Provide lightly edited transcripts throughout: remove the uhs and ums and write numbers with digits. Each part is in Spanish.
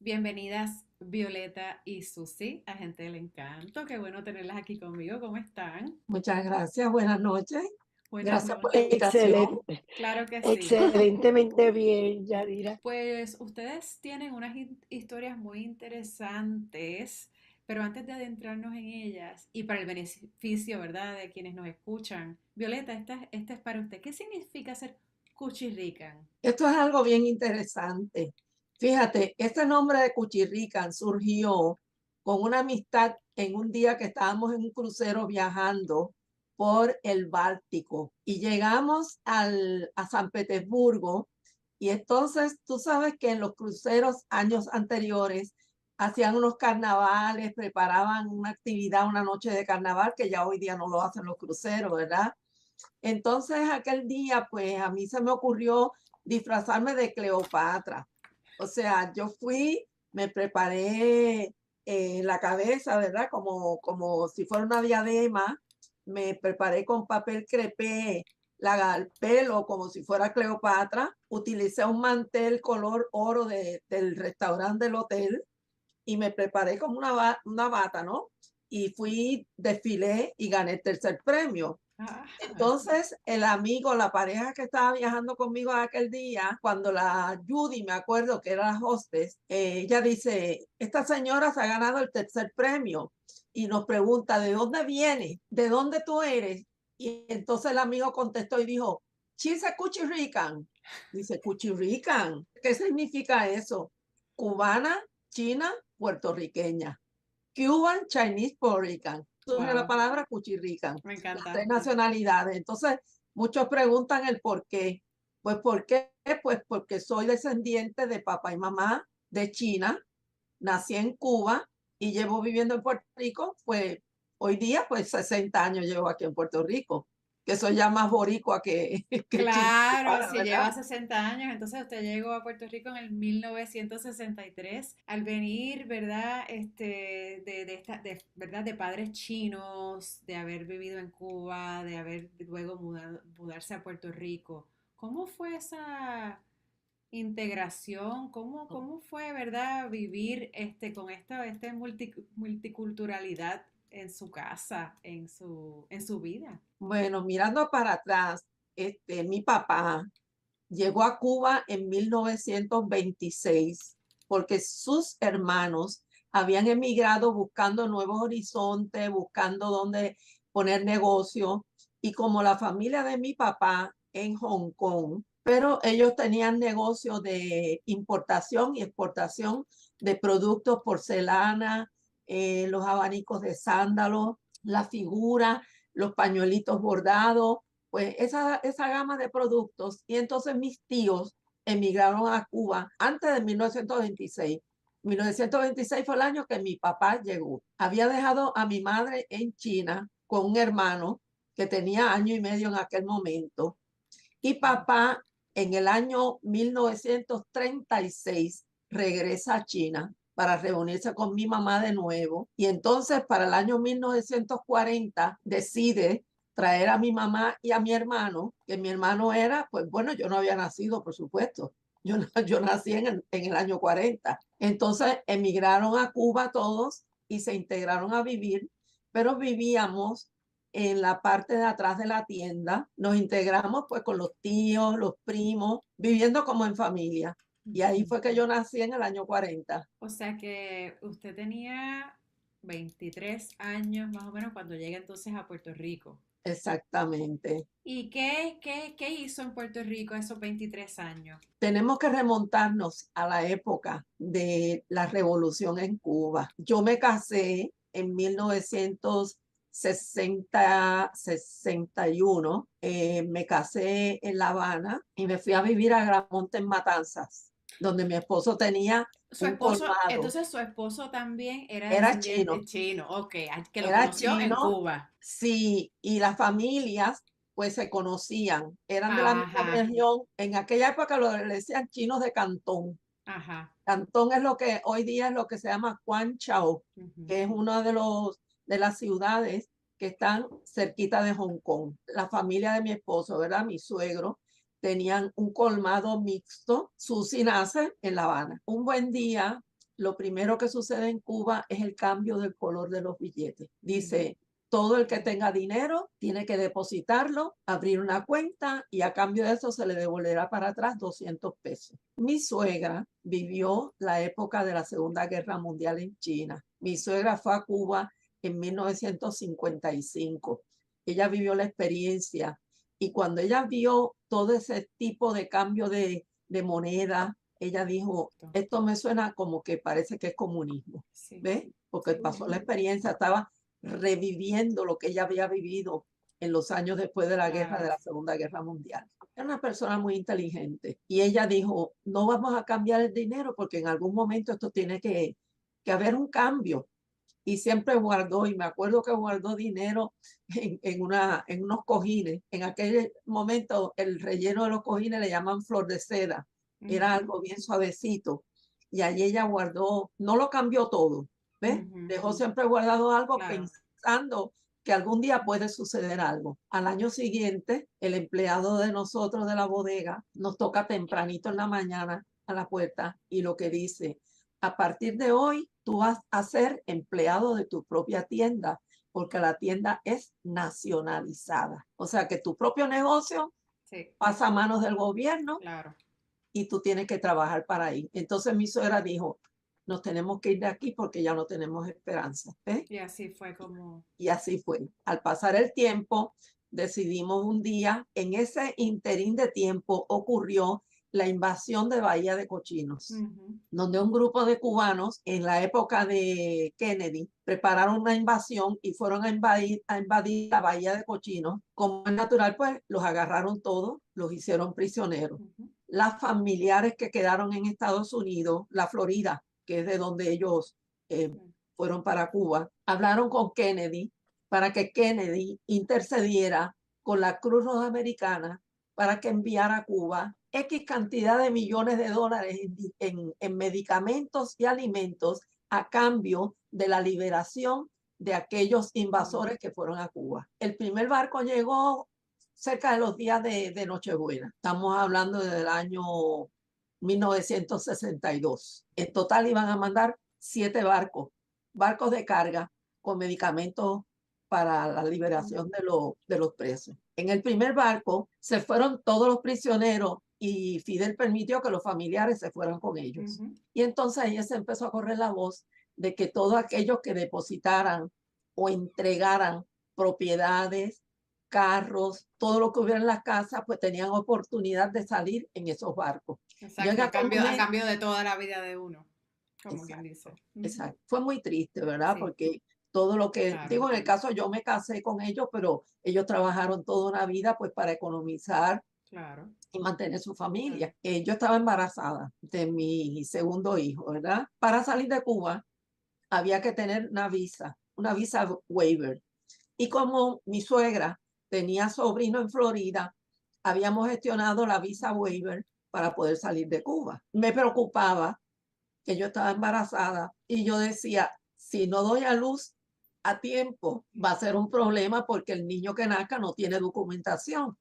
Bienvenidas Violeta y Susi, a Gente del Encanto. Qué bueno tenerlas aquí conmigo. ¿Cómo están? Muchas gracias, buenas noches. Buenas Gracias por la noches. invitación. Excelente, Claro que sí. excelentemente bien, Yadira. Pues ustedes tienen unas historias muy interesantes, pero antes de adentrarnos en ellas y para el beneficio, ¿verdad?, de quienes nos escuchan, Violeta, esta es para usted. ¿Qué significa ser cuchirrican? Esto es algo bien interesante. Fíjate, este nombre de Cuchirrican surgió con una amistad en un día que estábamos en un crucero viajando por el Báltico y llegamos a San Petersburgo. Y entonces tú sabes que en los cruceros años anteriores hacían unos carnavales, preparaban una actividad, una noche de carnaval, que ya hoy día no lo hacen los cruceros, ¿verdad? Entonces aquel día, pues a mí se me ocurrió disfrazarme de Cleopatra. O sea, yo fui, me preparé la cabeza, ¿verdad? Como si fuera una diadema. Me preparé con papel crepé, el pelo como si fuera Cleopatra. Utilicé un mantel color oro del restaurante del hotel y me preparé como una bata, ¿no? Y fui, desfilé y gané el tercer premio. Ah, Entonces, el amigo, la pareja que estaba viajando conmigo aquel día, cuando la Judy, me acuerdo que era la hostess, ella dice, esta señora se ha ganado el tercer premio y nos pregunta, ¿de dónde viene? ¿De dónde tú eres? Y entonces el amigo contestó y dijo, she's a Cuchirrican. Dice, Cuchirrican, ¿qué significa eso? Cubana, china, puertorriqueña. Cuban, Chinese, Puerto Rican. Surge la wow, palabra Cuchirrican, me las tres encanta. nacionalidades. Entonces, muchos preguntan el por qué. Pues, ¿por qué? Pues porque soy descendiente de papá y mamá de China, nací en Cuba y llevo viviendo en Puerto Rico, pues hoy día, pues 60 años llevo aquí en Puerto Rico, que soy ya más boricua que china Claro, cubana, si ¿verdad? lleva 60 años, entonces usted llegó a Puerto Rico en el 1963, al venir, ¿verdad? ¿Verdad? De padres chinos, de haber vivido en Cuba, de haber luego mudarse a Puerto Rico. ¿Cómo fue esa integración? ¿Cómo fue, ¿verdad? Vivir con esta multiculturalidad en su casa, en su vida. Bueno, mirando para atrás, mi papá llegó a Cuba en 1926 porque sus hermanos habían emigrado buscando nuevos horizontes, buscando dónde poner negocio. Y como la familia de mi papá en Hong Kong, pero ellos tenían negocio de importación y exportación de productos, porcelana, los abanicos de sándalo, la figura, los pañuelitos bordados, pues esa gama de productos. Y entonces mis tíos emigraron a Cuba antes de 1926. 1926 fue el año que mi papá llegó. Había dejado a mi madre en China con un hermano que tenía año y medio en aquel momento. Y papá en el año 1936 regresa a China para reunirse con mi mamá de nuevo. Y entonces para el año 1940 decide traer a mi mamá y a mi hermano, que mi hermano era, pues bueno, yo no había nacido, por supuesto. Yo nací en el año 40. Entonces emigraron a Cuba todos y se integraron a vivir, pero vivíamos en la parte de atrás de la tienda. Nos integramos pues con los tíos, los primos, viviendo como en familia. Y ahí fue que yo nací en el año 40. O sea que usted tenía 23 años más o menos cuando llega entonces a Puerto Rico. Exactamente. ¿Y qué hizo en Puerto Rico esos 23 años? Tenemos que remontarnos a la época de la revolución en Cuba. Yo me casé en 1961. Me casé en La Habana y me fui a vivir a Gramonte en Matanzas, donde mi esposo tenía Su un esposo, colmado. entonces su esposo también era Era descendiente chino, chino, ok, que lo era conoció en chino, Cuba. sí, y las familias pues se conocían, eran de la misma Ajá, región. En aquella época le decían chinos de Cantón. ajá. Cantón es lo que hoy día es lo que se llama Quan Chau, Ujú. que es una de las ciudades que están cerquita de Hong Kong. La familia de mi esposo, ¿verdad? Mi suegro, tenían un colmado mixto. Susi nace en La Habana. Un buen día lo primero que sucede en Cuba es el cambio del color de los billetes. Dice, todo el que tenga dinero tiene que depositarlo, abrir una cuenta y a cambio de eso se le devolverá para atrás 200 pesos. Mi suegra vivió la época de la Segunda Guerra Mundial en China. Mi suegra fue a Cuba en 1955. Ella vivió la experiencia y cuando ella vio todo ese tipo de cambio de moneda, ella dijo, esto me suena como que parece que es comunismo, Sí. ¿ves? Porque pasó la experiencia, estaba reviviendo lo que ella había vivido en los años después de la guerra, de la Segunda Guerra Mundial. Era una persona muy inteligente y ella dijo, no vamos a cambiar el dinero porque en algún momento esto tiene que haber un cambio. Y siempre guardó, y me acuerdo que guardó dinero en unos cojines. En aquel momento el relleno de los cojines le llaman flor de seda. Era algo bien suavecito. Y allí ella guardó, no lo cambió todo, ¿ves? Dejó siempre guardado algo pensando que algún día puede suceder algo. Al año siguiente, el empleado de nosotros de la bodega nos toca tempranito en la mañana a la puerta y lo que dice, a partir de hoy tú vas a ser empleado de tu propia tienda porque la tienda es nacionalizada. O sea que tu propio negocio pasa a manos del gobierno y tú tienes que trabajar para ahí. Entonces mi suegra dijo, nos tenemos que ir de aquí porque ya no tenemos esperanza. Y así fue como... Y así fue. Al pasar el tiempo, decidimos un día, en ese interín de tiempo ocurrió la invasión de Bahía de Cochinos, donde un grupo de cubanos en la época de Kennedy prepararon una invasión y fueron a invadir la Bahía de Cochinos. Como es natural, pues los agarraron todos, los hicieron prisioneros. Las familiares que quedaron en Estados Unidos, la Florida, que es de donde ellos fueron para Cuba, hablaron con Kennedy para que Kennedy intercediera con la Cruz Roja Americana para que enviara a Cuba X cantidad de millones de dólares en medicamentos y alimentos a cambio de la liberación de aquellos invasores que fueron a Cuba. El primer barco llegó cerca de los días de Nochebuena. Estamos hablando del año 1962. En total iban a mandar 7 barcos de carga con medicamentos para la liberación de los presos. En el primer barco se fueron todos los prisioneros y Fidel permitió que los familiares se fueran con ellos. Y entonces ahí se empezó a correr la voz de que todos aquellos que depositaran o entregaran propiedades, carros, todo lo que hubiera en las casas, pues tenían oportunidad de salir en esos barcos. Exacto, a cambio de toda la vida de uno, como quien dice. Exacto. Fue muy triste, ¿verdad? Sí. Porque todo lo que, digo, en el caso yo me casé con ellos, pero ellos trabajaron toda una vida pues para economizar y mantener su familia. Yo estaba embarazada de mi segundo hijo, ¿verdad? Para salir de Cuba había que tener una visa waiver. Y como mi suegra tenía sobrino en Florida, habíamos gestionado la visa waiver para poder salir de Cuba. Me preocupaba que yo estaba embarazada y yo decía, si no doy a luz a tiempo, va a ser un problema porque el niño que nazca no tiene documentación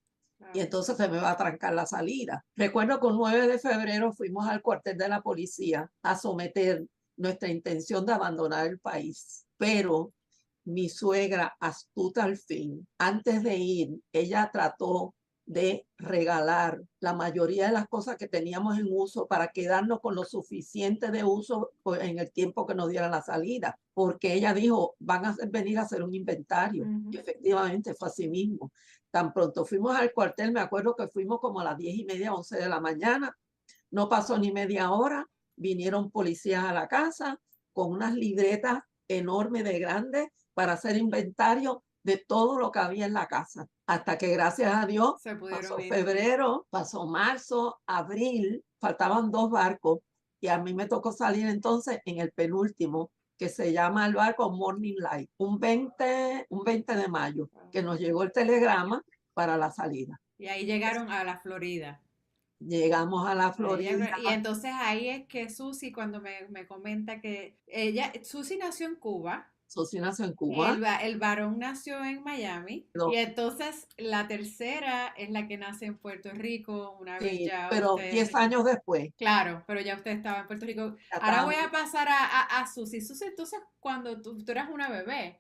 y entonces se me va a trancar la salida. Recuerdo que el 9 de febrero fuimos al cuartel de la policía a someter nuestra intención de abandonar el país, pero mi suegra, astuta al fin, antes de ir, ella trató de regalar la mayoría de las cosas que teníamos en uso para quedarnos con lo suficiente de uso en el tiempo que nos dieran la salida, porque ella dijo, van a venir a hacer un inventario. Y efectivamente fue así mismo. Tan pronto fuimos al cuartel, me acuerdo que fuimos como a las 10:30, 11 de la mañana, no pasó ni media hora, vinieron policías a la casa con unas libretas enormes de grandes para hacer inventario de todo lo que había en la casa. Hasta que gracias a Dios pasó febrero, pasó marzo, abril, faltaban 2 barcos y a mí me tocó salir entonces en el penúltimo, que se llama el barco Morning Light, un 20 de mayo, que nos llegó el telegrama para la salida. Y ahí llegaron a la Florida. Llegamos a la Florida. Y entonces ahí es que Susi, cuando me comenta que Susi nació en Cuba. Socio nació en Cuba. El varón nació en Miami No, y entonces la tercera es la que nace en Puerto Rico, una vez sí, ya pero ustedes 10 años después claro, pero ya usted estaba en Puerto Rico. ya Ahora voy estábamos. a pasar a Susi. Susi, entonces cuando tú eras una bebé,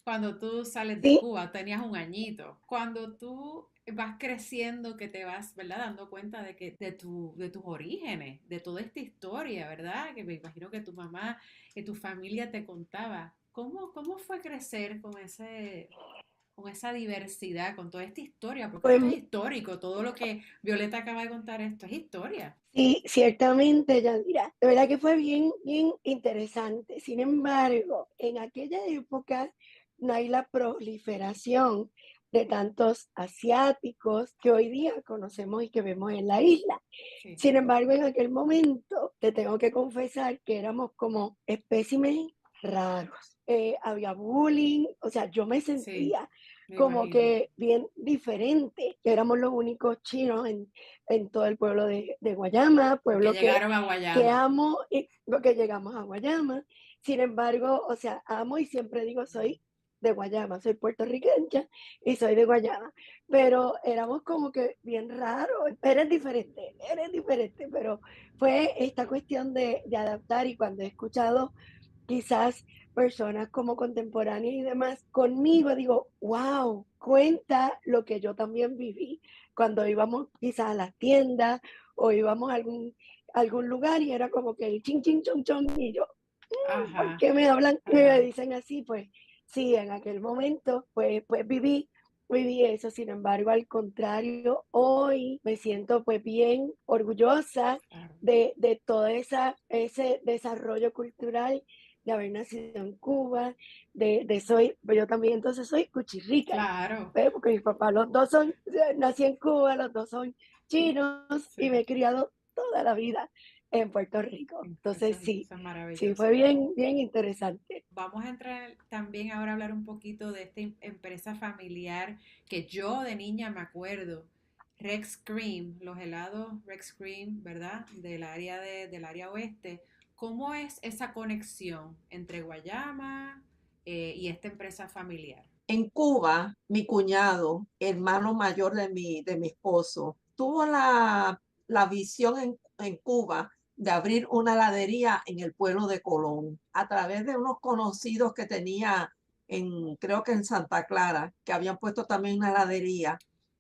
cuando tú sales de Sí, Cuba, tenías un añito. Cuando tú vas creciendo, que te vas, ¿verdad? Dando cuenta de que de tus orígenes, de toda esta historia, ¿verdad? Que me imagino que tu mamá y tu familia te contaba. ¿Cómo fue crecer con esa diversidad, con toda esta historia? Porque pues esto es histórico, todo lo que Violeta acaba de contar, esto es historia. sí, ciertamente, Yadira. De verdad que fue bien, bien interesante. Sin embargo, en aquella época no hay la proliferación de tantos asiáticos que hoy día conocemos y que vemos en la isla. Sí. Sin embargo, en aquel momento te tengo que confesar que éramos como espécimes raros. Había bullying, o sea, yo me Sí, sentía me como imagino. que bien diferente. Éramos los únicos chinos en todo el pueblo de Guayama, Porque pueblo llegaron a que Guayama. amo y porque llegamos a Guayama. Sin embargo, o sea, amo y siempre digo soy de Guayama, soy puertorriqueña y soy de Guayama, pero éramos como que bien raros, eres diferente, pero fue esta cuestión de adaptar y cuando he escuchado quizás personas como contemporáneas y demás, conmigo digo, wow, cuenta lo que yo también viví cuando íbamos quizás a las tiendas o íbamos a algún lugar y era como que el chin, chin, chon, chon, y yo, ¿por Ajá, qué me hablan y me ajá. dicen así? Pues sí, en aquel momento, pues viví eso, sin embargo, al contrario, hoy me siento pues bien orgullosa Claro. de todo ese desarrollo cultural de haber nacido en Cuba, pues yo también entonces soy cuchirrica, Claro. porque mis papás los dos nací en Cuba, los dos son chinos y me Sí. he criado toda la vida en Puerto Rico. Eso, Entonces sí, eso es sí, fue maravilloso. bien, bien interesante. Vamos a entrar también ahora a hablar un poquito de esta empresa familiar que yo de niña me acuerdo. Rex Cream, los helados Rex Cream, ¿verdad? Del área oeste. ¿Cómo es esa conexión entre Guayama y esta empresa familiar? En Cuba, mi cuñado, hermano mayor de mi esposo, tuvo la visión en Cuba de abrir una heladería en el pueblo de Colón a través de unos conocidos que tenía creo que en Santa Clara, que habían puesto también una heladería.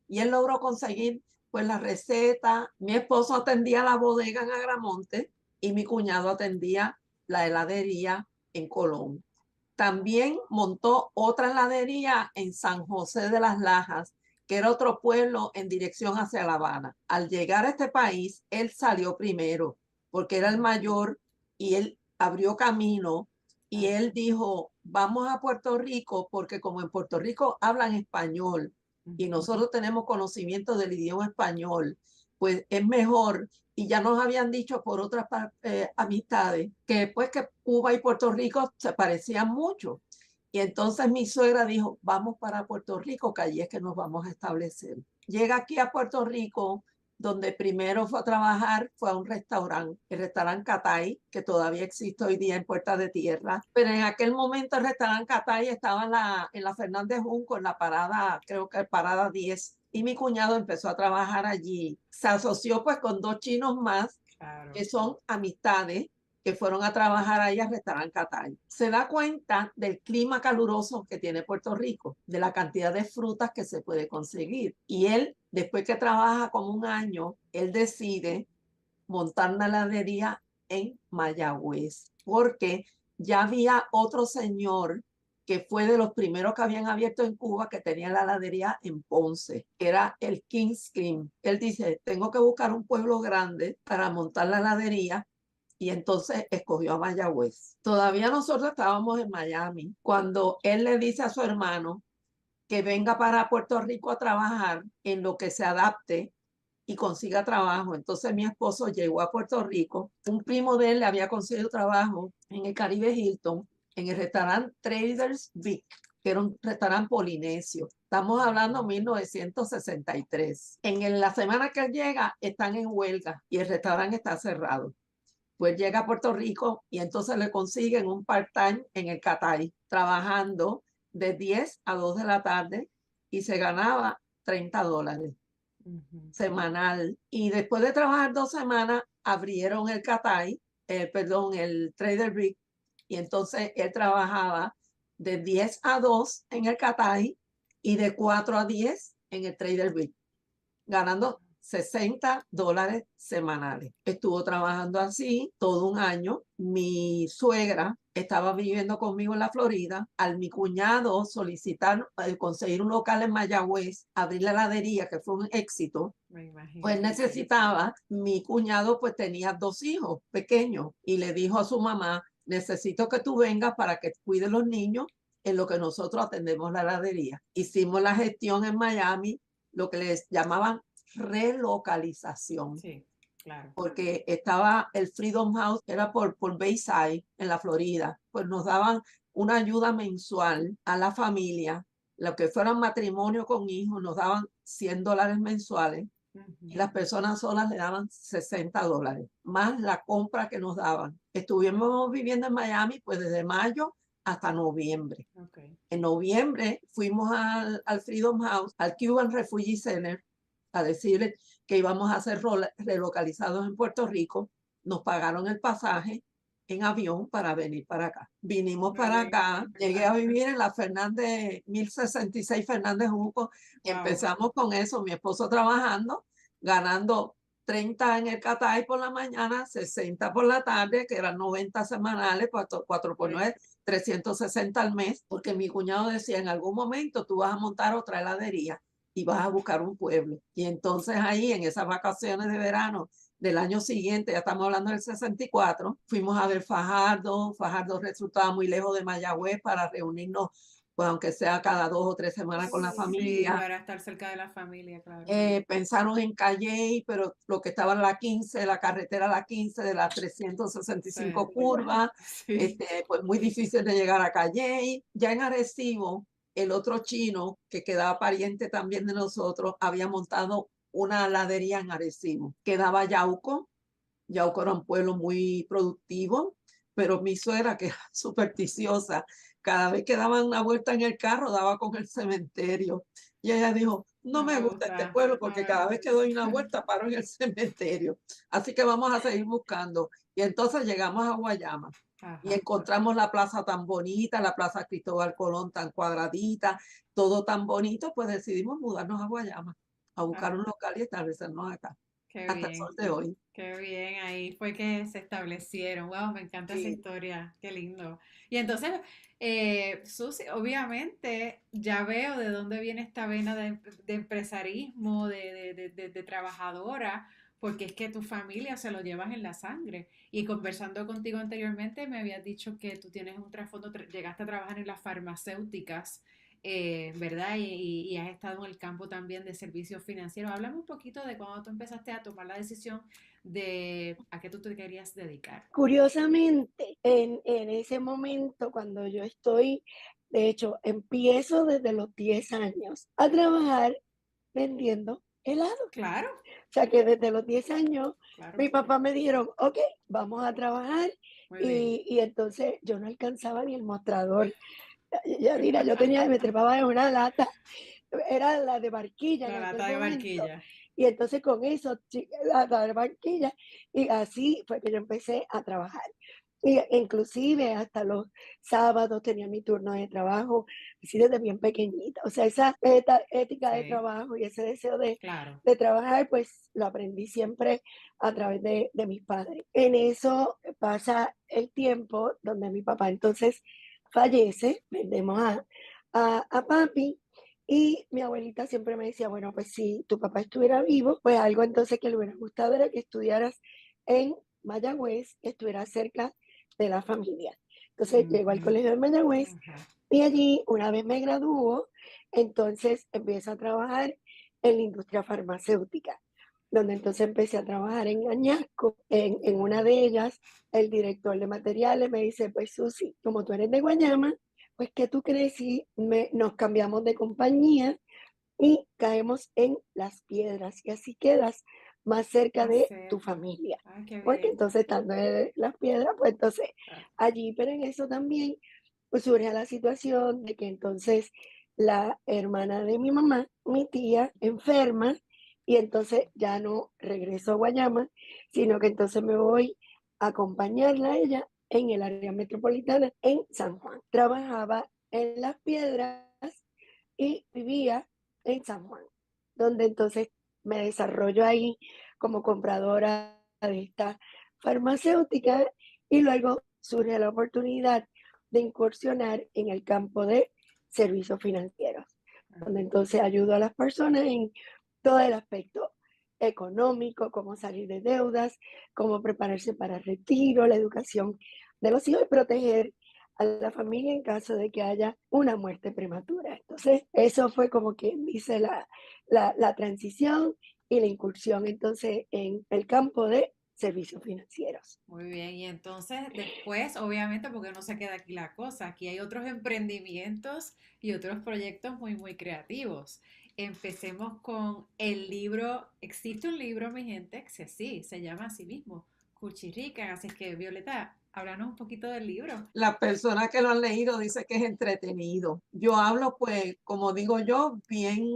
Y él logró conseguir pues la receta. Mi esposo atendía la bodega en Agramonte y mi cuñado atendía la heladería en Colón. También montó otra heladería en San José de las Lajas, que era otro pueblo en dirección hacia La Habana. Al llegar a este país, él salió primero, porque era el mayor y él abrió camino y Claro. él dijo, vamos a Puerto Rico, porque como en Puerto Rico hablan español y Ujú. nosotros tenemos conocimiento del idioma español, pues es mejor y ya nos habían dicho por otras amistades que pues que Cuba y Puerto Rico se parecían mucho. Y entonces mi suegra dijo, vamos para Puerto Rico, que allí es que nos vamos a establecer. Llega aquí a Puerto Rico, donde primero fue a trabajar, fue a un restaurante, el restaurante Catay, que todavía existe hoy día en Puerta de Tierra. Pero en aquel momento el restaurante Catay estaba en la Fernández Junco, en la parada, creo que parada 10 y mi cuñado empezó a trabajar allí. Se asoció pues con dos chinos más Claro. que son amistades que fueron a trabajar ahí al restaurante Catay. Se da cuenta del clima caluroso que tiene Puerto Rico, de la cantidad de frutas que se puede conseguir. Y él, después que trabaja como un año, él decide montar una heladería en Mayagüez, porque ya había otro señor que fue de los primeros que habían abierto en Cuba, que tenía la heladería en Ponce, que era el King's Cream. Él dice, tengo que buscar un pueblo grande para montar la heladería, y entonces escogió a Mayagüez. Todavía nosotros estábamos en Miami, cuando él le dice a su hermano que venga para Puerto Rico a trabajar en lo que se adapte y consiga trabajo. Entonces mi esposo llegó a Puerto Rico. Un primo de él le había conseguido trabajo en el Caribe Hilton, en el restaurante Traders Vic, que era un restaurante polinesio. Estamos hablando de 1963. La semana que él llega, están en huelga y el restaurante está cerrado. Pues llega a Puerto Rico y entonces le consiguen un part-time en el Catay, trabajando de 10 a 2 de la tarde y se ganaba $30 semanal. Y después de trabajar 2 semanas, abrieron el Catay, perdón, el Trader Brick, y entonces él trabajaba de 10 a 2 en el Catay y de 4 a 10 en el Trader Brick, ganando $60 semanales. Estuvo trabajando así todo un año. Mi suegra estaba viviendo conmigo en la Florida. Al mi cuñado solicitar conseguir un local en Mayagüez, abrir la heladería, que fue un éxito, Me imagino. pues necesitaba, mi cuñado pues tenía 2 hijos pequeños y le dijo a su mamá, necesito que tú vengas para que cuide los niños en lo que nosotros atendemos la heladería. Hicimos la gestión en Miami, lo que les llamaban relocalización. Sí, claro. Porque estaba el Freedom House, era por Bayside, en la Florida, pues nos daban una ayuda mensual a la familia, lo que fueran matrimonio con hijos, nos daban $100 mensuales y las personas solas le daban $60, más la compra que nos daban. Estuvimos viviendo en Miami pues desde mayo hasta noviembre. Okay. En noviembre fuimos al Freedom House, al Cuban Refugee Center, a decirle que íbamos a ser relocalizados en Puerto Rico. Nos pagaron el pasaje en avión para venir para acá. Vinimos para acá, llegué a vivir en la Fernández, 1066 Fernández Junco. Wow. Empezamos con eso, mi esposo trabajando, ganando 30 en el Catay por la mañana, 60 por la tarde, que eran 90 semanales, 4 por 9, 360 al mes, porque mi cuñado decía, en algún momento tú vas a montar otra heladería y vas a buscar un pueblo. Y entonces ahí, en esas vacaciones de verano del año siguiente, ya estamos hablando del 64, fuimos a ver Fajardo. Fajardo resultaba muy lejos de Mayagüez para reunirnos, pues aunque sea cada 2 o 3 semanas con la familia. Sí, para estar cerca de la familia, claro. Pensaron en Calley, pero lo que estaba en la 15, la carretera la 15 de las 365 Sí. curvas, Sí. pues muy difícil de llegar a Calley. Ya en Arecibo, el otro chino, que quedaba pariente también de nosotros, había montado una heladería en Arecibo. Quedaba Yauco. Yauco era un pueblo muy productivo, pero mi suegra, que era supersticiosa, cada vez que daban una vuelta en el carro, daba con el cementerio. Y ella dijo, no me gusta este pueblo porque cada vez que doy una vuelta paro en el cementerio. Así que vamos a seguir buscando. Y entonces llegamos a Guayama. Ajá. Y encontramos la plaza tan bonita, la plaza Cristóbal Colón tan cuadradita, todo tan bonito, pues decidimos mudarnos a Guayama, a buscar un local y establecernos acá. Qué Hasta el bien. sol de hoy. Qué bien, ahí fue que se establecieron. Wow, me encanta esa Sí. historia, qué lindo. Y entonces, Susi, obviamente ya veo de dónde viene esta vena de empresarismo, de trabajadora, porque es que tu familia se lo llevas en la sangre. Y conversando contigo anteriormente, me habías dicho que tú tienes un trasfondo, llegaste a trabajar en las farmacéuticas, ¿verdad? Y has estado en el campo también de servicios financieros. Háblame un poquito de cuando tú empezaste a tomar la decisión de a qué tú te querías dedicar. Curiosamente, en ese momento, cuando yo estoy, de hecho, empiezo desde los 10 años a trabajar vendiendo helado. Claro, O sea que desde los 10 años, claro. mi papá me dijeron, ok, vamos a trabajar. Muy bien. Y entonces yo no alcanzaba ni el mostrador. Ya mira, yo tenía, me trepaba en una lata, era la de barquilla en La aquel lata de momento. barquilla. Y entonces con eso, la de barquilla, y así fue que yo empecé a trabajar. Y inclusive hasta los sábados tenía mi turno de trabajo, así desde bien pequeñita. O sea, esa ética de Sí, trabajo y ese deseo claro. de trabajar, pues lo aprendí siempre a través de mis padres. En eso pasa el tiempo donde mi papá entonces fallece, vendemos a papi. Y mi abuelita siempre me decía, bueno, pues si tu papá estuviera vivo, pues algo entonces que le hubiera gustado era que estudiaras en Mayagüez, que estuvieras cerca de la familia. Entonces llego al colegio de Mayagüez Ajá. y allí, una vez me graduó, entonces empiezo a trabajar en la industria farmacéutica, donde entonces empecé a trabajar en Añasco. En una de ellas, el director de materiales me dice, pues Susi, como tú eres de Guayama, pues ¿qué tú crees si nos cambiamos de compañía y caemos en Las Piedras? Y así quedas más cerca Más de tu cerca. familia. Ay, qué Porque bien. entonces estando en Las Piedras, pues entonces Ah, allí, pero en eso también pues surge la situación de que entonces la hermana de mi mamá, mi tía, enferma, y entonces ya no regreso a Guayama, sino que entonces me voy a acompañarla a ella en el área metropolitana en San Juan. Trabajaba en Las Piedras y vivía en San Juan, donde entonces me desarrollo ahí como compradora de esta farmacéutica y luego surge la oportunidad de incursionar en el campo de servicios financieros, ah, donde entonces ayudo a las personas en todo el aspecto económico, cómo salir de deudas, cómo prepararse para el retiro, la educación de los hijos y proteger a la familia en caso de que haya una muerte prematura. Entonces, eso fue como que dice la transición y la incursión entonces en el campo de servicios financieros. muy bien. Y entonces después, obviamente, porque no se queda aquí la cosa, aquí hay otros emprendimientos y otros proyectos muy, muy creativos. Empecemos con el libro. Existe un libro, mi gente, que sí, se llama así mismo, Cuchirrican. Así es que, Violeta, háblanos un poquito del libro. Las personas que lo han leído dicen que es entretenido. Yo hablo, pues, como digo yo, bien,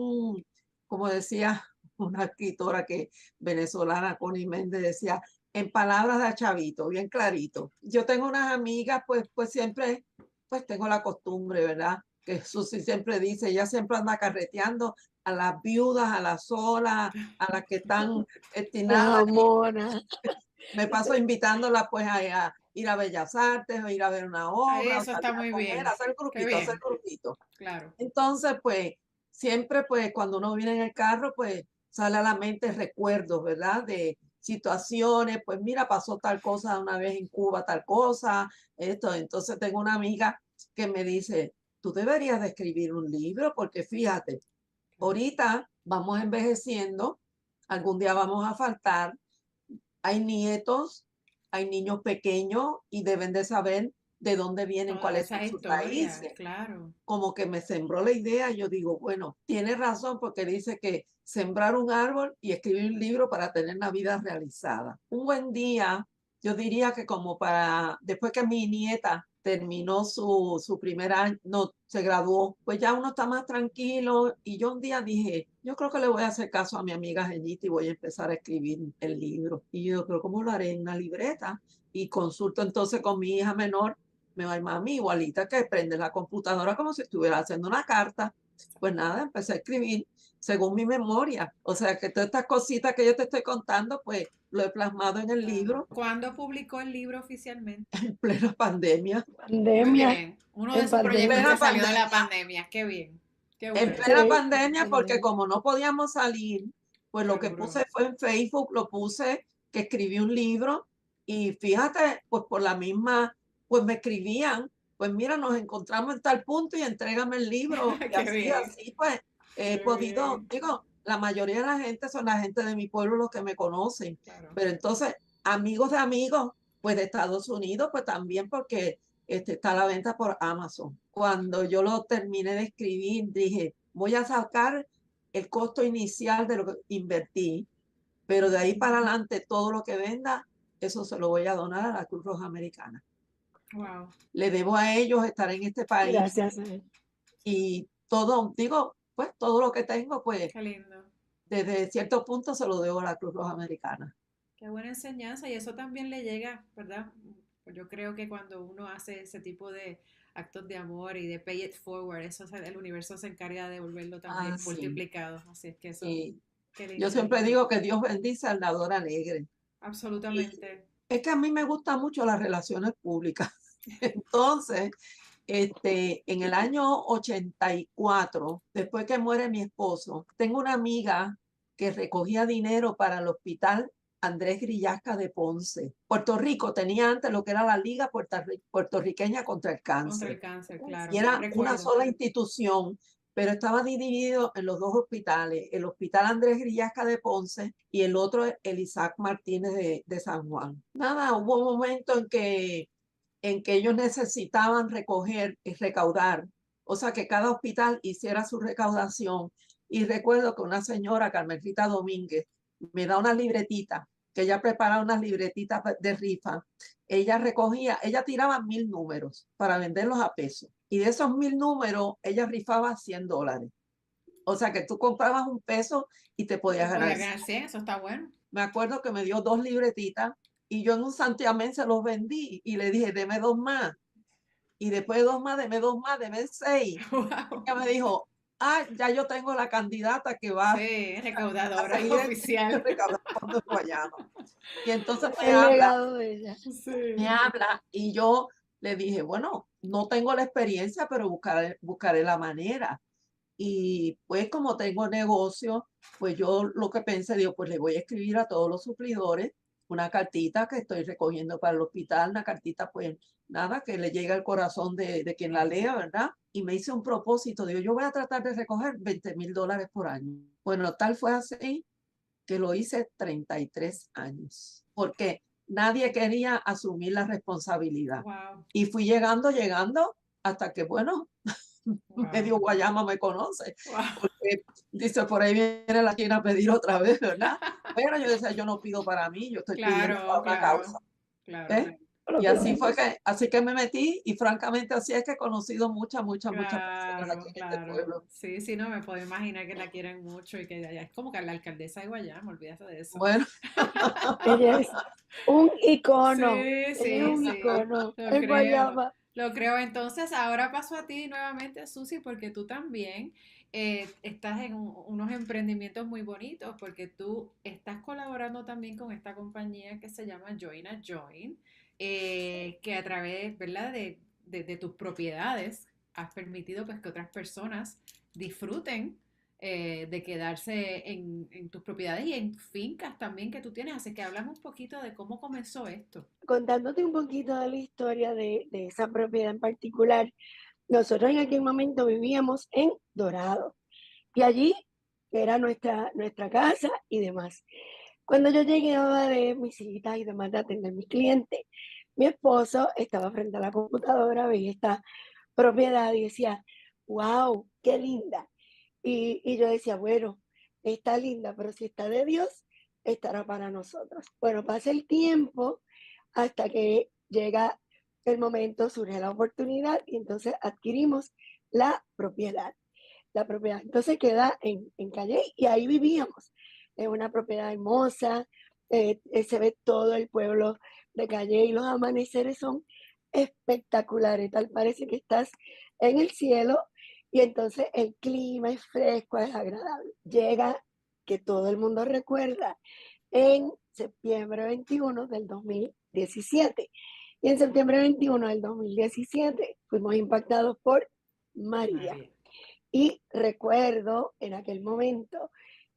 como decía una escritora que venezolana, Connie Méndez, decía, en palabras de chavito, bien clarito. Yo tengo unas amigas, pues siempre, pues tengo la costumbre, ¿verdad? Que Susi siempre dice, ella siempre anda carreteando a las viudas, a las solas, a las que están nada, La mona. me paso invitándola pues a ir a Bellas Artes, o ir a ver una Ay, obra, o eso está salir a muy comer, bien. Qué hacer bien, grupito. claro. Entonces, pues, siempre, pues, cuando uno viene en el carro, pues, sale a la mente recuerdos, ¿verdad? De situaciones, pues, mira, pasó tal cosa una vez en Cuba, tal cosa, esto. Entonces, tengo una amiga que me dice, tú deberías de escribir un libro, porque fíjate, ahorita vamos envejeciendo, algún día vamos a faltar, hay nietos, hay niños pequeños y deben de saber de dónde vienen, Toda cuáles esa son sus historia, raíces. claro. Como que me sembró la idea, yo digo, bueno, tiene razón porque dice que sembrar un árbol y escribir un libro para tener la vida realizada. Un buen día, yo diría que como para, después que mi nieta terminó su primer año, no, se graduó, pues ya uno está más tranquilo y yo un día dije, yo creo que le voy a hacer caso a mi amiga Genita y voy a empezar a escribir el libro. Y yo creo, ¿cómo lo haré en una libreta? Y consulto entonces con mi hija menor, me va mami igualita que prende la computadora como si estuviera haciendo una carta. Pues nada, empecé a escribir según mi memoria. O sea que todas estas cositas que yo te estoy contando, pues lo he plasmado en el Claro. libro ¿Cuándo publicó el libro oficialmente? en plena pandemia. Muy Pandemia, bien. Uno de en esos En proyectos pandemia. que plena salió de la pandemia. pandemia. Qué bien. Qué En bueno. plena Sí, pandemia, porque pandemia. como no podíamos salir, pues lo que Seguro. puse fue en Facebook, lo puse que escribí un libro y fíjate, pues por la misma, pues me escribían, pues mira, nos encontramos en tal punto y entrégame el libro y Qué así, bien. así, pues he Qué podido, bien. digo, la mayoría de la gente son la gente de mi pueblo los que me conocen, Claro. pero entonces amigos de amigos, pues de Estados Unidos, pues también porque está a la venta por Amazon. Cuando yo lo terminé de escribir, dije, voy a sacar el costo inicial de lo que invertí, pero de ahí para adelante todo lo que venda, eso se lo voy a donar a la Cruz Roja Americana. Wow. Le debo a ellos estar en este país Gracias. y todo, digo, pues todo lo que tengo, pues Qué lindo. desde cierto punto se lo debo a la Cruz Roja Americana. Qué buena enseñanza. Y eso también le llega, ¿verdad? Yo creo que cuando uno hace ese tipo de actos de amor y de pay it forward, el universo se encarga de devolverlo Ah, también sí, multiplicado. Así es que eso, sí. qué Yo lindo, qué siempre lindo. digo que Dios bendice al dador alegre. Y Absolutamente. es que a mí me gustan mucho las relaciones públicas. Entonces, en el año 84, después que muere mi esposo, tengo una amiga que recogía dinero para el hospital Andrés Grillasca de Ponce. Puerto Rico tenía antes lo que era la Liga Puertorriqueña contra el Contra Cáncer. el cáncer, Y claro. era una Recuerdo. sola institución, pero estaba dividido en los dos hospitales, el Hospital Andrés Grillasca de Ponce y el otro, el Isaac Martínez de San Juan. Nada, hubo un momento en que ellos necesitaban recoger y recaudar, o sea, que cada hospital hiciera su recaudación. Y recuerdo que una señora, Carmelita Domínguez, me da unas libretitas, que ella preparaba unas libretitas de rifa. Ella recogía, ella tiraba 1000 números para venderlos a peso. Y de esos 1000 números, ella rifaba $100. O sea que tú comprabas un peso y te podías Podía ganar. ganar 100, eso está bueno. Me acuerdo que me dio 2 libretitas y yo en un santiamén se los vendí y le dije, deme 2 más. Y después de 2 más, deme 6. Wow. Ella me dijo, ya yo tengo la candidata que va Sí, a recaudadora seguir oficial. recaudando fondos en Guayama. Y entonces El legado de ella. me Sí. habla y yo le dije, bueno, no tengo la experiencia, pero buscaré la manera. Y pues como tengo negocio, pues yo lo que pensé, digo, pues le voy a escribir a todos los suplidores una cartita que estoy recogiendo para el hospital, una cartita pues nada, que le llegue al corazón de quien la lea, ¿verdad? Y me hice un propósito, digo, yo voy a tratar de recoger $20,000 por año. Bueno, tal fue así que lo hice 33 años, porque nadie quería asumir la responsabilidad. Wow. Y fui llegando, hasta que, bueno, medio Wow. Guayama me conoce, Wow. porque dice, por ahí viene la China a pedir otra vez, ¿verdad? Pero yo decía, yo no pido para mí, yo estoy pidiendo Claro, para una causa. claro, claro, ¿Eh? Lo Y que así que me metí y francamente así es que he conocido muchas personas aquí claro, en este claro. pueblo. Sí, sí, no me puedo imaginar que la quieren mucho y que ya es como que la alcaldesa de Guayama, olvídate de eso. Bueno, ella es un icono. Sí, Ella es sí, un sí, icono. lo En creo, Guayama. lo creo. Entonces, ahora paso a ti nuevamente, Susi, porque tú también estás en unos emprendimientos muy bonitos, porque tú estás colaborando también con esta compañía que se llama Join a Join, que a través, ¿verdad?, de tus propiedades has permitido pues que otras personas disfruten de quedarse en tus propiedades y en fincas también que tú tienes. Así que hablame un poquito de cómo comenzó esto. Contándote un poquito de la historia de esa propiedad en particular, nosotros en aquel momento vivíamos en Dorado y allí era nuestra casa y demás. Cuando yo llegaba de mis citas y demás de atender a mis clientes, mi esposo estaba frente a la computadora, veía esta propiedad y decía, wow, qué linda. Y yo decía, bueno, está linda, pero si está de Dios, estará para nosotros. Bueno, pasa el tiempo hasta que llega el momento, surge la oportunidad y entonces adquirimos la propiedad. La propiedad entonces queda en Calle y ahí vivíamos. Es una propiedad hermosa, se ve todo el pueblo de Calle y los amaneceres son espectaculares, tal parece que estás en el cielo y entonces el clima es fresco, es agradable. Llega que todo el mundo recuerda en septiembre 21 del 2017. Y en septiembre 21 del 2017 fuimos impactados por María. María. Y recuerdo en aquel momento,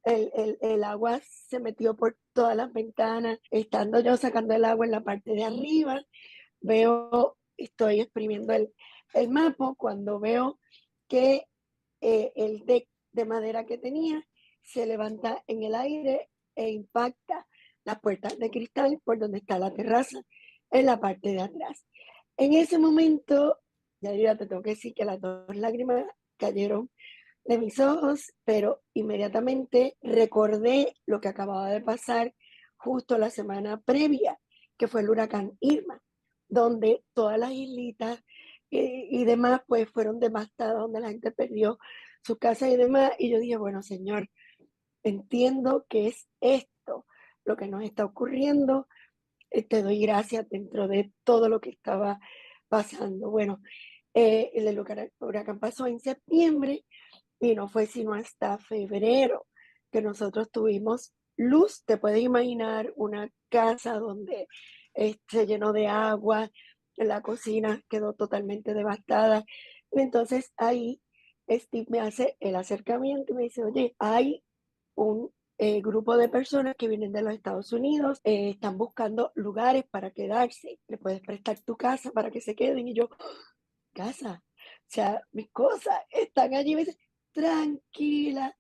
el agua se metió por todas las ventanas, estando yo sacando el agua en la parte de arriba, estoy exprimiendo el mapa cuando veo que el deck de madera que tenía se levanta en el aire e impacta las puertas de cristal por donde está la terraza en la parte de atrás. En ese momento, ya te tengo que decir que las dos lágrimas cayeron de mis ojos, pero inmediatamente recordé lo que acababa de pasar justo la semana previa, que fue el huracán Irma, donde todas las islitas y demás pues fueron devastadas, donde la gente perdió sus casas y demás. Y yo dije, bueno, Señor, entiendo que es esto lo que nos está ocurriendo. Te doy gracias dentro de todo lo que estaba pasando. Bueno, el huracán pasó en septiembre y no fue sino hasta febrero que nosotros tuvimos luz. Te puedes imaginar una casa donde se llenó de agua, la cocina quedó totalmente devastada. Entonces ahí Steve me hace el acercamiento y me dice, oye, hay un grupo de personas que vienen de los Estados Unidos, están buscando lugares para quedarse, le puedes prestar tu casa para que se queden. Y yo, casa, o sea, mis cosas están allí. Me dice, tranquila,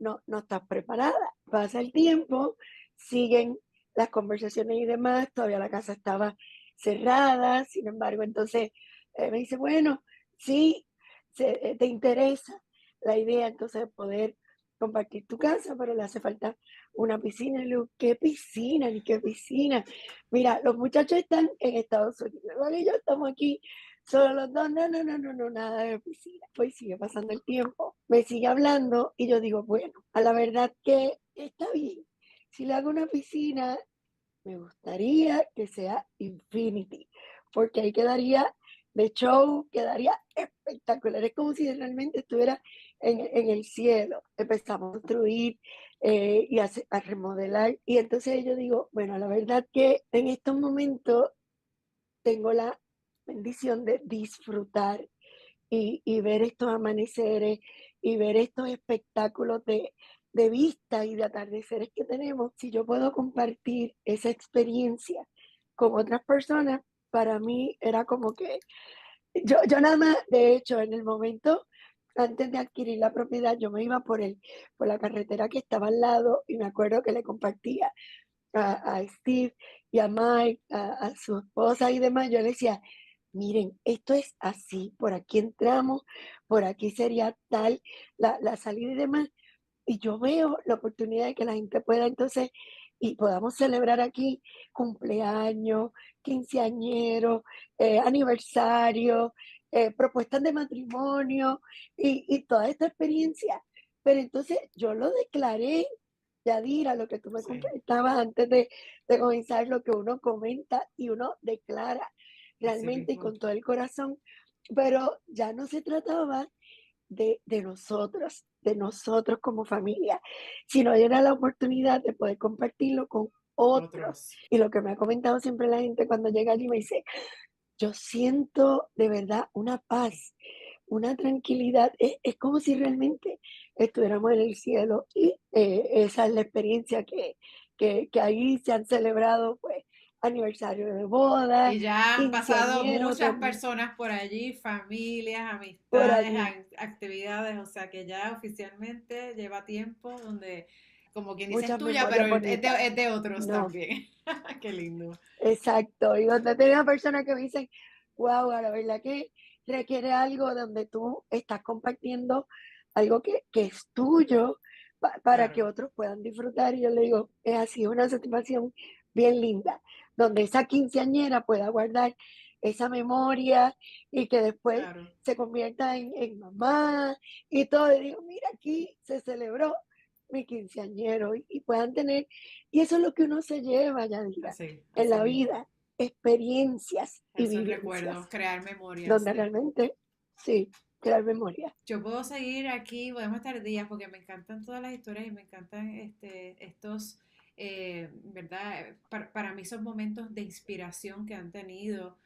no estás preparada. Pasa el tiempo, siguen las conversaciones y demás, todavía la casa estaba cerrada, sin embargo, entonces me dice, bueno, sí, te interesa la idea entonces de poder compartir tu casa, pero le hace falta una piscina. Y le digo, ¿qué piscina? Ni qué piscina. Mira, los muchachos están en Estados Unidos, Iván y yo estamos aquí, solo los dos, no, no, no, no, no, nada de piscina. Pues sigue pasando el tiempo, me sigue hablando y yo digo, bueno, a la verdad que está bien. Si le hago una piscina, me gustaría que sea Infinity, porque ahí quedaría de show, quedaría espectacular. Es como si realmente estuviera en el cielo. Empezamos a construir a remodelar. Y entonces yo digo, bueno, la verdad que en estos momentos tengo la bendición de disfrutar y ver estos amaneceres y ver estos espectáculos de vista y de atardeceres que tenemos. Si yo puedo compartir esa experiencia con otras personas, para mí era como que yo nada más, de hecho, en el momento antes de adquirir la propiedad, yo me iba por la carretera que estaba al lado y me acuerdo que le compartía a Steve y a Mike, a su esposa y demás. Yo le decía, miren, esto es así, por aquí entramos, por aquí sería tal la salida y demás. Y yo veo la oportunidad de que la gente pueda entonces y podamos celebrar aquí cumpleaños, quinceañeros, aniversario, propuestas de matrimonio y toda esta experiencia. Pero entonces yo lo declaré, Yadira, lo que tú me Sí, comentabas antes de comenzar, lo que uno comenta y uno declara así realmente y mismo. con todo el corazón. Pero ya no se trataba de nosotros como familia, sino era la oportunidad de poder compartirlo con otros. Otros. Y lo que me ha comentado siempre la gente cuando llega allí me dice, yo siento de verdad una paz, una tranquilidad, es como si realmente estuviéramos en el cielo y esa es la experiencia que ahí se han celebrado, pues, aniversario de boda, Y ya han pasado quinceañero, muchas personas por allí, familias, por amistades, allí, actividades, o sea que ya oficialmente lleva tiempo donde, como quien dice, es muchas tuya, pero memorias bonitas. es de otros No, también. Qué lindo. exacto, y donde tenga personas que me dicen, wow, la verdad que requiere algo donde tú estás compartiendo algo que es tuyo para que Claro, otros puedan disfrutar. Y yo le digo, es así, una satisfacción bien linda, donde esa quinceañera pueda guardar esa memoria y que después claro. se convierta en mamá y todo. Y digo, mira, aquí se celebró mi quinceañero y puedan tener, y eso es lo que uno se lleva, Yadira Así, en así la mismo. vida, experiencias y Esos recuerdos, vivencias, crear memorias. donde realmente, sí, crear memoria. Yo puedo seguir aquí, podemos estar días porque me encantan todas las historias y me encantan estos, ¿verdad? Para mí son momentos de inspiración que han tenido,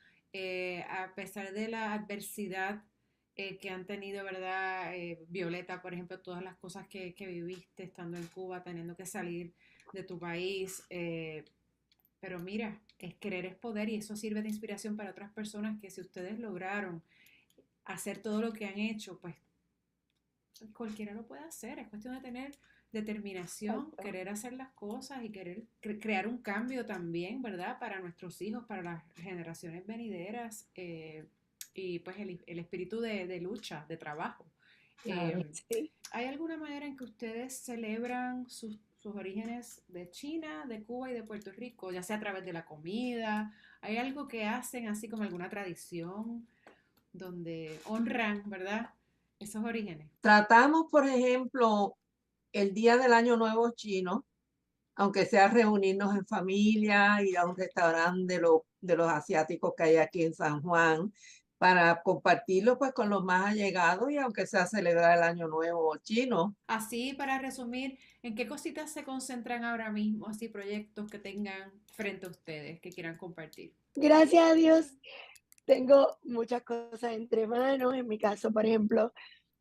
a pesar de la adversidad que han tenido, ¿verdad? Violeta, por ejemplo, todas las cosas que viviste estando en Cuba, teniendo que salir de tu país. Pero mira, es querer es poder y eso sirve de inspiración para otras personas que si ustedes lograron hacer todo lo que han hecho, pues cualquiera lo puede hacer, es cuestión de tener determinación, Exacto. querer hacer las cosas y querer crear un cambio también, ¿verdad? Para nuestros hijos, para las generaciones venideras y pues el espíritu de lucha, de trabajo. Ay, Eh, sí. ¿Hay alguna manera en que ustedes celebran sus orígenes de China, de Cuba y de Puerto Rico, ya sea a través de la comida? ¿Hay algo que hacen así como alguna tradición donde honran, ¿verdad? Esos orígenes. Tratamos, por ejemplo, el día del Año Nuevo chino, aunque sea reunirnos en familia, ir a un restaurante de los asiáticos que hay aquí en San Juan, para compartirlo pues con los más allegados y aunque sea celebrar el Año Nuevo chino. Así, para resumir, ¿en qué cositas se concentran ahora mismo? Así, proyectos que tengan frente a ustedes que quieran compartir. Gracias a Dios, tengo muchas cosas entre manos. En mi caso, por ejemplo,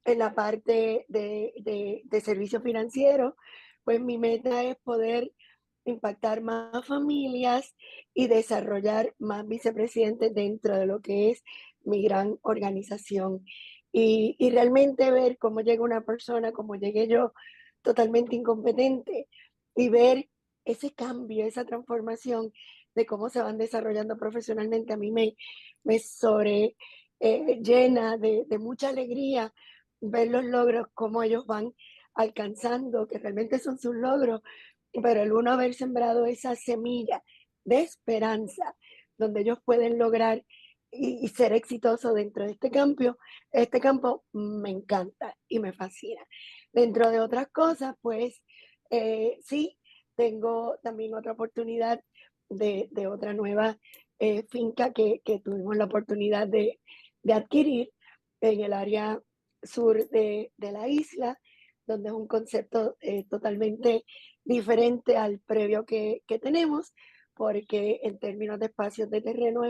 en la parte de servicios financieros, pues mi meta es poder impactar más familias y desarrollar más vicepresidentes dentro de lo que es mi gran organización. Y realmente ver cómo llega una persona, como llegué yo, totalmente incompetente, y ver ese cambio, esa transformación de cómo se van desarrollando profesionalmente, a mí me sobre llena de mucha alegría ver los logros, cómo ellos van alcanzando, que realmente son sus logros, pero el uno haber sembrado esa semilla de esperanza, donde ellos pueden lograr y ser exitosos dentro de este campo me encanta y me fascina. Dentro de otras cosas, pues sí, tengo también otra oportunidad de otra nueva finca que tuvimos la oportunidad de adquirir en el área sur de la isla, donde es un concepto totalmente diferente al previo que tenemos, porque en términos de espacios de terreno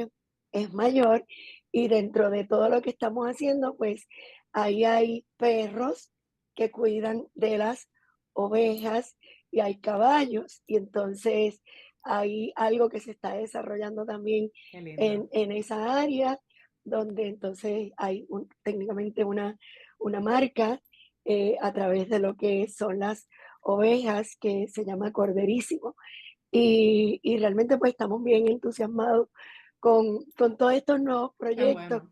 es mayor y dentro de todo lo que estamos haciendo, pues ahí hay perros que cuidan de las ovejas y hay caballos y entonces hay algo que se está desarrollando también Qué lindo. en esa área donde entonces hay técnicamente una marca a través de lo que son las ovejas que se llama Corderísimo. Y realmente pues estamos bien entusiasmados con todos estos nuevos Qué proyectos bueno.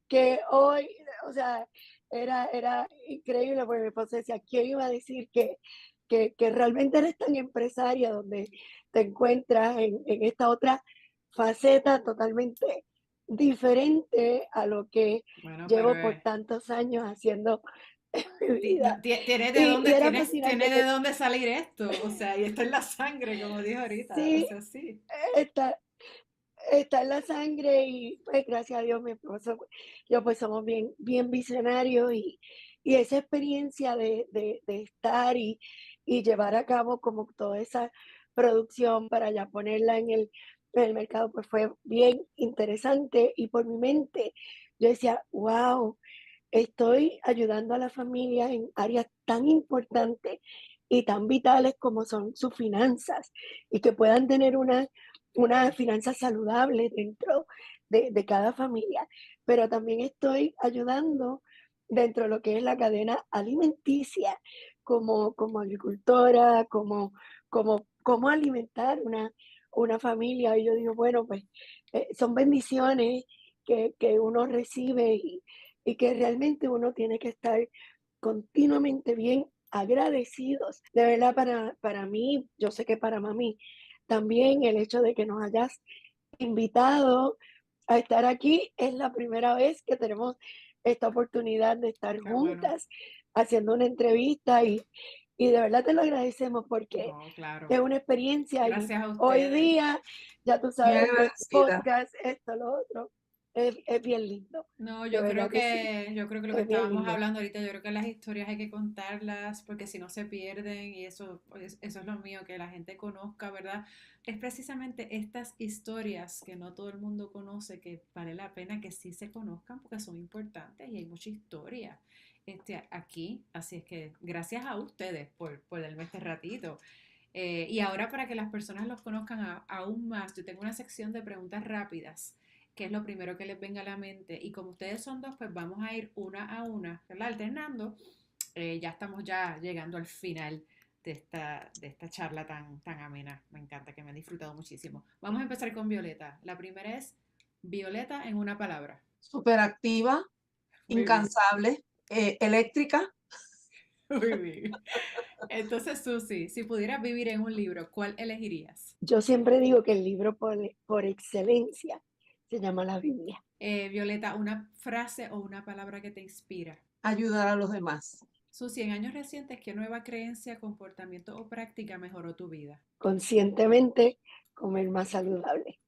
que hoy, o sea, era increíble porque mi esposo decía, ¿quién iba a decir que realmente eres tan empresaria donde te encuentras en esta otra faceta totalmente diferente a lo que Bueno, pero llevo por tantos años haciendo en mi no, vida? Y era tiene fascinante de que dónde salir esto. O sea, y está en la sangre, como dijo ahorita. O sí, sea, sí. está, está en la sangre y pues gracias a Dios mi esposo, yo pues somos bien visionarios y esa experiencia de estar y llevar a cabo como toda esa producción para ya ponerla en el mercado pues fue bien interesante y por mi mente yo decía, wow, estoy ayudando a la familia en áreas tan importantes y tan vitales como son sus finanzas y que puedan tener una finanza saludable dentro de cada familia. Pero también estoy ayudando dentro de lo que es la cadena alimenticia como agricultora, como alimentar una familia. Y yo digo, bueno, pues son bendiciones que uno recibe y que realmente uno tiene que estar continuamente bien agradecidos. De verdad, para mí, yo sé que para mami, también el hecho de que nos hayas invitado a estar aquí es la primera vez que tenemos esta oportunidad de estar Qué bueno. juntas haciendo una entrevista y de verdad te lo agradecemos porque No, claro. es una experiencia y Gracias a hoy ustedes. día, ya tú Muy sabes, los agradecida. podcasts, esto, lo otro, es bien lindo, No, de verdad que sí, yo creo que lo que es bien estábamos lindo. hablando ahorita, yo creo que las historias hay que contarlas porque si no se pierden y eso, eso es lo mío, que la gente conozca, ¿verdad? Es precisamente estas historias que no todo el mundo conoce, que vale la pena que sí se conozcan porque son importantes y hay mucha historia aquí, así es que gracias a ustedes por darme este ratito. Y ahora para que las personas los conozcan aún más, yo tengo una sección de preguntas rápidas, que es lo primero que les venga a la mente. Y como ustedes son dos, pues vamos a ir una a una, ¿verdad? Alternando. Ya estamos ya llegando al final de esta charla tan amena. Me encanta, que me he disfrutado muchísimo. Vamos a empezar con Violeta. La primera es Violeta en una palabra. Superactiva, Muy bien, incansable, eléctrica. muy bien. Entonces, Susi, si pudieras vivir en un libro, ¿cuál elegirías? Yo siempre digo que el libro por excelencia se llama la Biblia. Violeta, una frase o una palabra que te inspira. Ayudar a los demás. Susi, en años recientes, ¿qué nueva creencia, comportamiento o práctica mejoró tu vida? Conscientemente comer más saludable,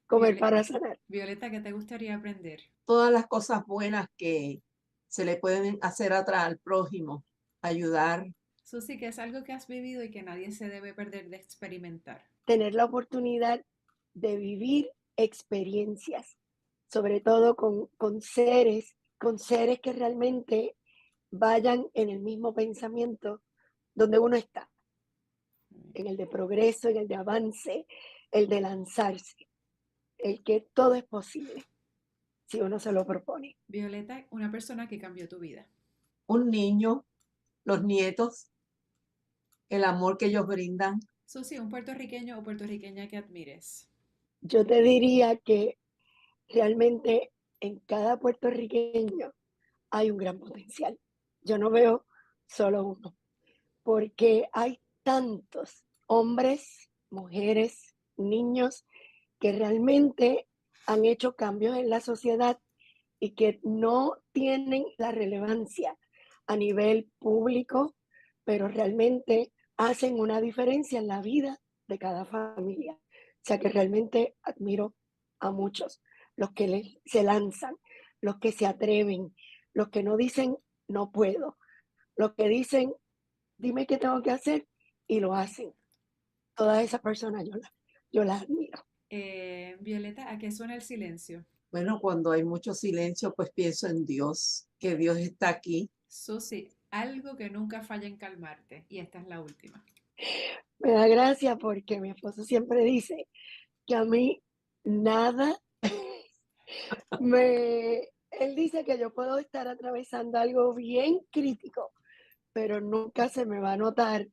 comer Viole- para sanar. Violeta, ¿qué te gustaría aprender? Todas las cosas buenas que se le pueden hacer atrás al prójimo. Ayudar. Susi, ¿qué es algo que has vivido y que nadie se debe perder de experimentar? Tener la oportunidad de vivir experiencias, sobre todo con seres que realmente vayan en el mismo pensamiento donde uno está, en el de progreso, en el de avance, el de lanzarse, el que todo es posible si uno se lo propone. Violeta, una persona que cambió tu vida. Un niño, los nietos, el amor que ellos brindan. Susi, un puertorriqueño o puertorriqueña que admires. Yo te diría que realmente en cada puertorriqueño hay un gran potencial. Yo no veo solo uno, porque hay tantos hombres, mujeres, niños que realmente han hecho cambios en la sociedad y que no tienen la relevancia a nivel público, pero realmente hacen una diferencia en la vida de cada familia. O sea que realmente admiro a muchos, los que se lanzan, los que se atreven, los que no dicen no puedo, los que dicen dime qué tengo que hacer y lo hacen. Todas esas personas yo las admiro. Violeta, ¿a qué suena el silencio? Bueno, cuando hay mucho silencio, pues pienso en Dios, que Dios está aquí. Susi, algo que nunca falla en calmarte. Y esta es la última. Me da gracia porque mi esposo siempre dice que a mí nada él dice que yo puedo estar atravesando algo bien crítico, pero nunca se me va a notar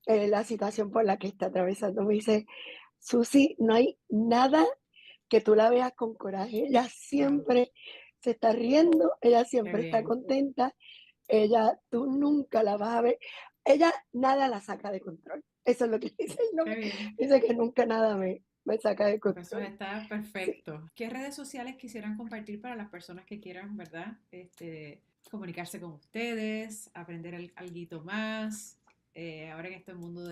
la situación por la que está atravesando. Me dice, Susi, no hay nada que tú la veas con coraje. Ella Wow, siempre se está riendo, ella qué siempre está bien, contenta, tú nunca la vas a ver. Ella nada la saca de control. Eso es lo que dice. qué bien. Dice que nunca nada me saca de Pues eso control. está Sí. perfecto. ¿Qué redes sociales quisieran compartir para las personas que quieran, verdad? Comunicarse con ustedes, aprender algo más, ahora en este mundo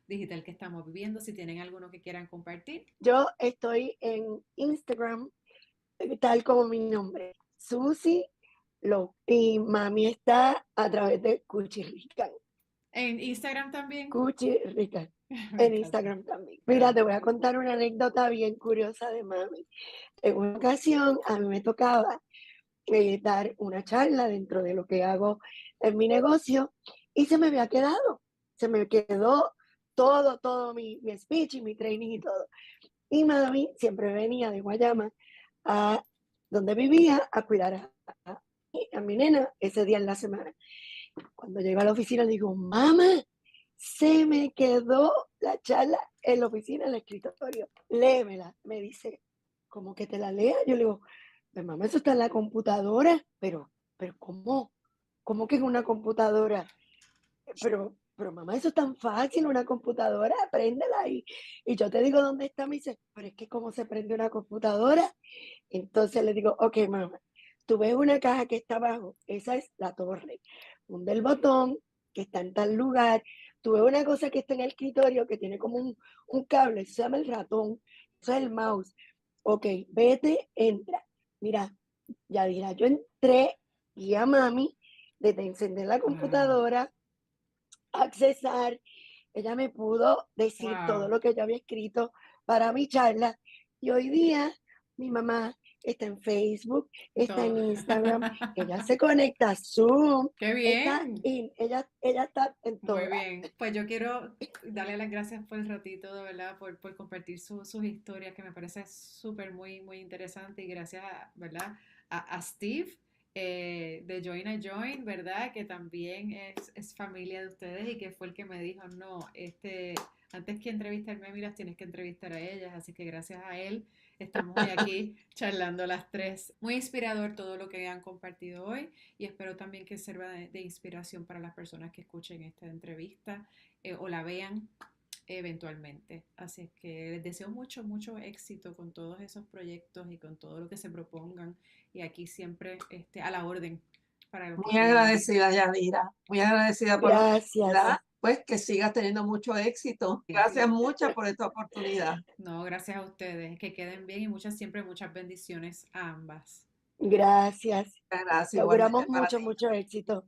digital que estamos viviendo, si tienen alguno que quieran compartir. Yo estoy en Instagram, tal como mi nombre, Susi Lo. Y mami está a través de Cuchirrican. En Instagram también. Cuchirrican. Me En encanta. Instagram también. Mira, Ah, te voy a contar una anécdota bien curiosa de mami. En una ocasión a mí me tocaba dar una charla dentro de lo que hago en mi negocio y se me quedó todo mi speech y mi training y todo. Y mami siempre venía de Guayama a donde vivía a cuidar a mi nena ese día en la semana. Cuando llego a la oficina le digo, mamá, se me quedó la charla en la oficina, en el escritorio. Léemela. Me dice, ¿cómo que te la lea? Yo le digo, pues mamá, eso está en la computadora. Pero ¿cómo? ¿Cómo que en una computadora? Pero mamá, eso es tan fácil, una computadora, préndela y yo te digo dónde está. Me dice, pero es que ¿cómo se prende una computadora? Entonces le digo, ok, mamá, tú ves una caja que está abajo, esa es la torre. Hunde el botón que está en tal lugar. Tú ves una cosa que está en el escritorio que tiene como un cable, eso se llama el ratón, eso es el mouse. Ok, vete, entra. Mira, ya dirá, yo entré y a mami, desde encender la wow, computadora, accesar, ella me pudo decir todo wow. lo que yo había escrito para mi charla y hoy día mi mamá está en Facebook, está Todo. en Instagram, ella se conecta a Zoom, Qué está bien. ella está en Muy todas. bien, pues yo quiero darle las gracias por el ratito, de verdad, por compartir sus historias, que me parece súper, muy interesante. Y gracias, ¿verdad? A Steve de Join a Join, ¿verdad? Que también es familia de ustedes y que fue el que me dijo, no, antes que entrevistarme a mí, las tienes que entrevistar a ellas. Así que gracias a él estamos hoy aquí charlando las tres. Muy inspirador todo lo que han compartido hoy y espero también que sirva de inspiración para las personas que escuchen esta entrevista o la vean eventualmente. Así es que les deseo mucho éxito con todos esos proyectos y con todo lo que se propongan y aquí siempre a la orden para lo que Muy quieran. agradecida, Yadira, muy agradecida por la Gracias, oportunidad, pues que sigas teniendo mucho éxito. Gracias muchas por esta oportunidad. No, gracias a ustedes. Que queden bien y siempre muchas bendiciones a ambas. gracias. Gracias Te auguramos igualmente para ti. mucho éxito.